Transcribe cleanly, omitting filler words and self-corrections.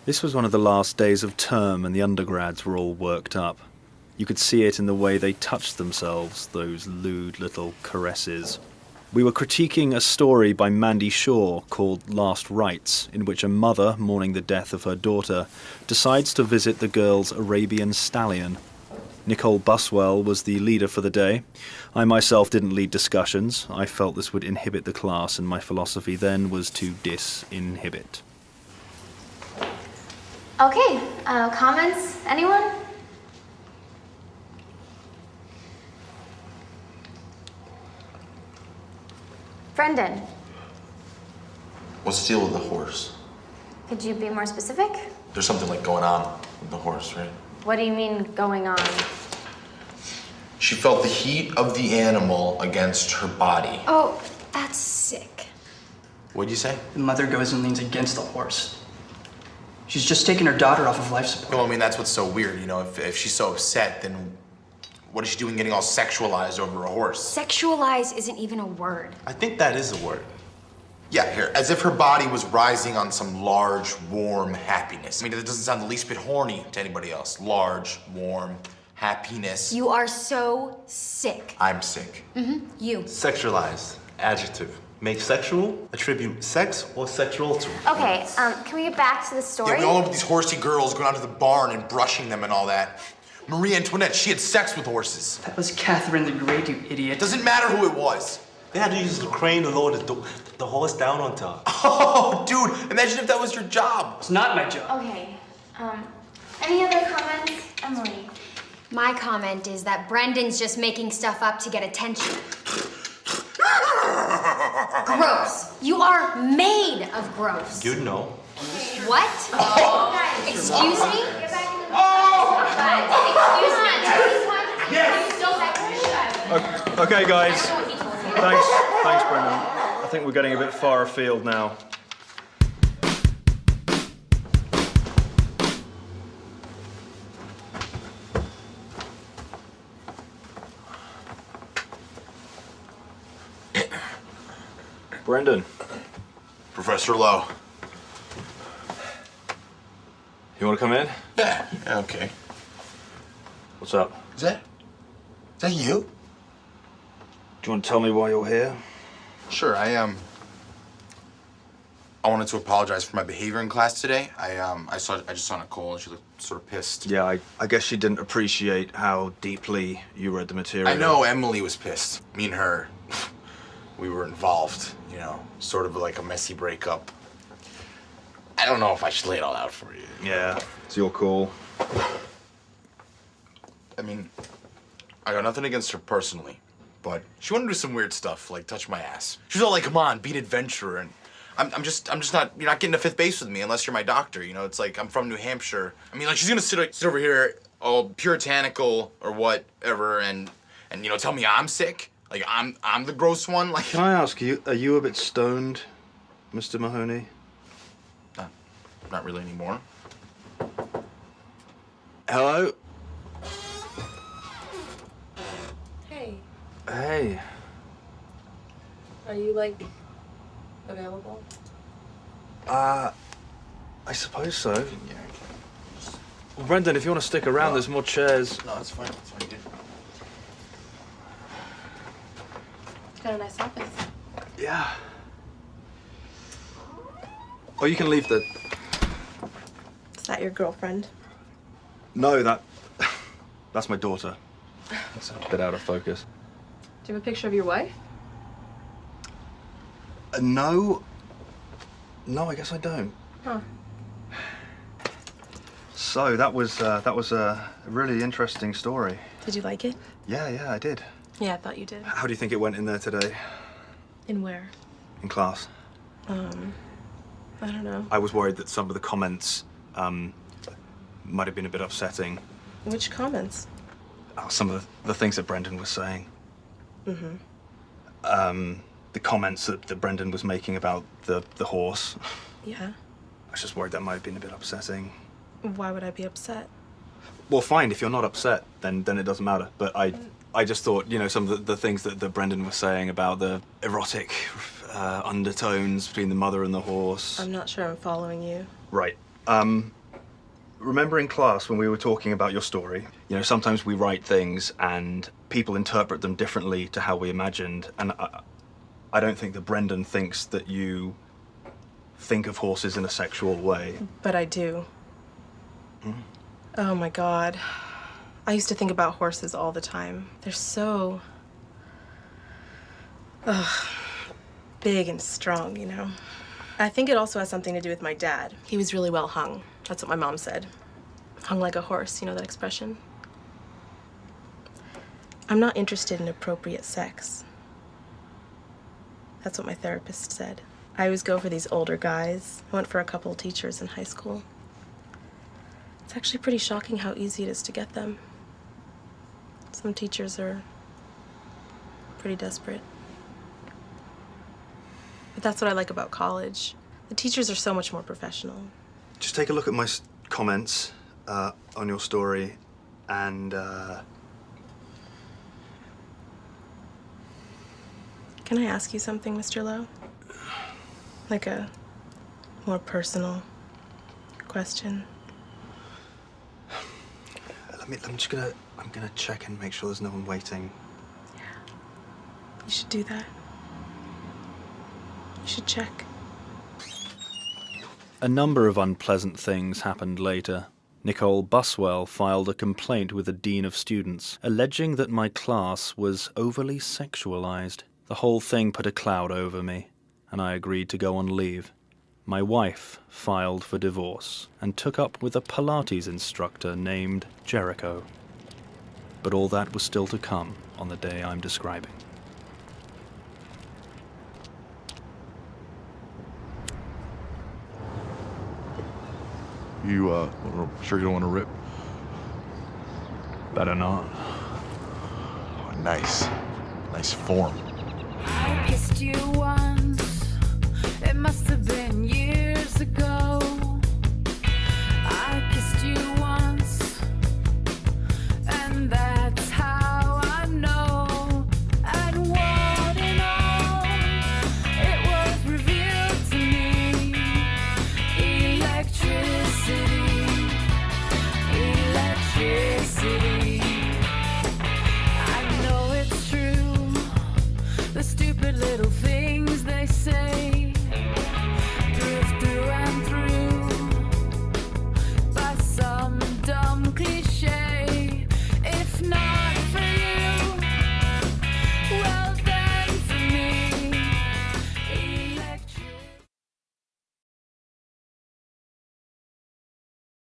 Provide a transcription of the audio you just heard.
This was one of the last days of term and the undergrads were all worked up. You could see it in the way they touched themselves, those lewd little caresses. We were critiquing a story by Mandy Shaw called Last Rites, in which a mother, mourning the death of her daughter, decides to visit the girl's Arabian stallion. Nicole Buswell was the leader for the day. I myself didn't lead discussions. I felt this would inhibit the class, and my philosophy then was to disinhibit. Okay, comments? Anyone? Brendan. What's the deal with the horse? Could you be more specific? There's something like going on with the horse, right? What do you mean going on? She felt the heat of the animal against her body. Oh, that's sick. What'd you say? The mother goes and leans against the horse. She's just taking her daughter off of life support. Well, I mean, that's what's so weird, you know? If she's so upset, then what is she doing getting all sexualized over a horse? Sexualize isn't even a word. I think that is a word. Yeah, here, as if her body was rising on some large, warm happiness. I mean, it doesn't sound the least bit horny to anybody else. Large, warm happiness. You are so sick. I'm sick. You. Sexualized. Adjective. Make sexual, attribute sex or sexual to. Okay, can we get back to the story? Yeah, we all know about these horsey girls going out to the barn and brushing them and all that. Marie Antoinette, she had sex with horses. That was Catherine the Great, you idiot. It doesn't matter who it was. They had to use the crane to lower the horse down on top. Oh, dude, imagine if that was your job. It's not my job. Okay, any other comments? Emily. My comment is that Brendan's just making stuff up to get attention. Gross. You are made of gross. You know. What? Excuse me? Okay, guys. Thanks, Brendan. I think we're getting a bit far afield now. Brendan. Professor Lowe. You want to come in? Yeah, okay. What's up? Is that you? Do you want to tell me why you're here? Sure, I wanted to apologize for my behavior in class today. I just saw Nicole and she looked sort of pissed. Yeah, I guess she didn't appreciate how deeply you read the material. I know Emily was pissed. Me and her, we were involved, you know, sort of like a messy breakup. I don't know if I should lay it all out for you. Yeah, it's your call. I mean, I got nothing against her personally, but she wanted to do some weird stuff, like touch my ass. She was all like, come on, be an adventurer, and I'm just not, you're not getting to fifth base with me unless you're my doctor, you know? It's like, I'm from New Hampshire. I mean, like, she's gonna sit over here all puritanical or whatever and you know, tell me I'm sick? Like, I'm the gross one? Like, Can I ask you, are you a bit stoned, Mr. Mahoney? not really anymore. Hello? Hey, Hey. are you, like, available? I suppose so. Well, Brendan, if you want to stick around, there's more chairs. No, that's fine, dude. It's got a nice office. Yeah. Or you can leave the... Is that your girlfriend? No, that's my daughter. It's a bit out of focus. Do you have a picture of your wife? No. No, I guess I don't. Huh. So that was a really interesting story. Did you like it? Yeah, I did. Yeah, I thought you did. How do you think it went in there today? In where? In class? I don't know. I was worried that some of the comments might have been a bit upsetting. Which comments? Some of the things that Brendan was saying. The comments that Brendan was making about the horse. Yeah. I was just worried that might have been a bit upsetting. Why would I be upset? Well, fine, if you're not upset, then it doesn't matter. But I just thought, you know, some of the things that Brendan was saying about the erotic undertones between the mother and the horse. I'm not sure I'm following you. Right. Remember in class when we were talking about your story? You know, sometimes we write things and people interpret them differently to how we imagined. And I don't think that Brendan thinks that you think of horses in a sexual way. But I do. Oh my God. I used to think about horses all the time. They're so big and strong, you know? I think it also has something to do with my dad. He was really well hung. That's what my mom said. Hung like a horse, you know that expression? I'm not interested in appropriate sex. That's what my therapist said. I always go for these older guys. I went for a couple teachers in high school. It's actually pretty shocking how easy it is to get them. Some teachers are pretty desperate. But that's what I like about college. The teachers are so much more professional. Just take a look at my comments on your story and... Can I ask you something, Mr. Lowe? Like a more personal question. I'm gonna check and make sure there's no one waiting. Yeah. You should do that. You should check. A number of unpleasant things happened later. Nicole Buswell filed a complaint with the Dean of Students, alleging that my class was overly sexualized. The whole thing put a cloud over me, and I agreed to go on leave. My wife filed for divorce and took up with a Pilates instructor named Jericho. But all that was still to come on the day I'm describing. You, sure you don't want to rip? Better not. Oh, nice. Nice form. I kissed you once. It must have been you.